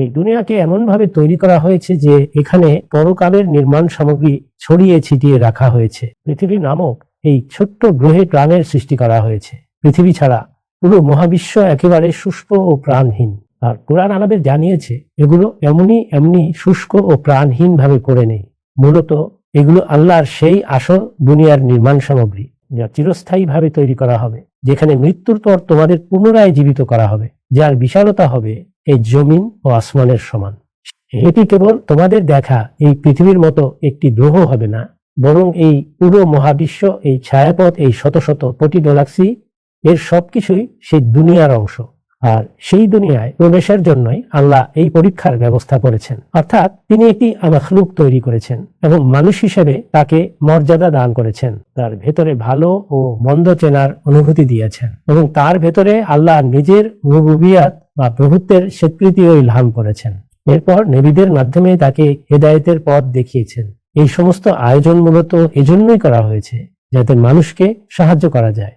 এই দুনিয়াকে এমনভাবে তৈরি করা হয়েছে যে এখানে পরকালের নির্মাণ সামগ্রী ছড়িয়ে ছিটিয়ে রাখা হয়েছে। পৃথিবী নামক এই ছোট্ট গ্রহে প্রাণের সৃষ্টি করা হয়েছে। পৃথিবী ছাড়া পুরো মহাবিশ্ব একেবারে শুষ্ক ও প্রাণহীন। আর কোরআন আমাদের জানিয়েছে এগুলো এমনি শুষ্ক ও প্রাণহীন ভাবে পড়ে নেই। মূলত এগুলো আল্লাহর সেই আসল দুনিয়ার নির্মাণ সামগ্রী, যা চিরস্থায়ী ভাবে তৈরি করা হবে, যেখানে মৃত্যুর পর তোমাদের পুনরায় জীবিত করা হবে, যার বিশালতা হবে এই জমিন ও আসমানের সমান। এটি কেবল তোমাদের দেখা এই পৃথিবীর মতো একটি গ্রহ হবে না, বরং এই পুরো মহাবিশ্ব, এই ছায়াপথ, এই শত শত কোটি গ্যালাক্সি, এর সবকিছুই সেই দুনিয়ার অংশ। আর সেই দুনিয়ায় প্রবেশের জন্যই আল্লাহ এই পরীক্ষার ব্যবস্থা করেছেন। অর্থাৎ তিনি একটি মাখলুক তৈরি করেছেন এবং মানুষ হিসেবে তাকে মর্যাদা দান করেছেন, তার ভেতরে ভালো ও মন্দ চেনার অনুভূতি দিয়েছেন এবং তার ভেতরে আল্লাহ নিজের রুবুবিয়াত বা প্রভুত্বের স্বীকৃতিও ইলহাম করেছেন। এরপর নবীদের মাধ্যমে তাকে হেদায়েতের পথ দেখিয়েছেন। এই সমস্ত আয়োজন মূলত এজন্যই করা হয়েছে যাতে মানুষকে সাহায্য করা যায়।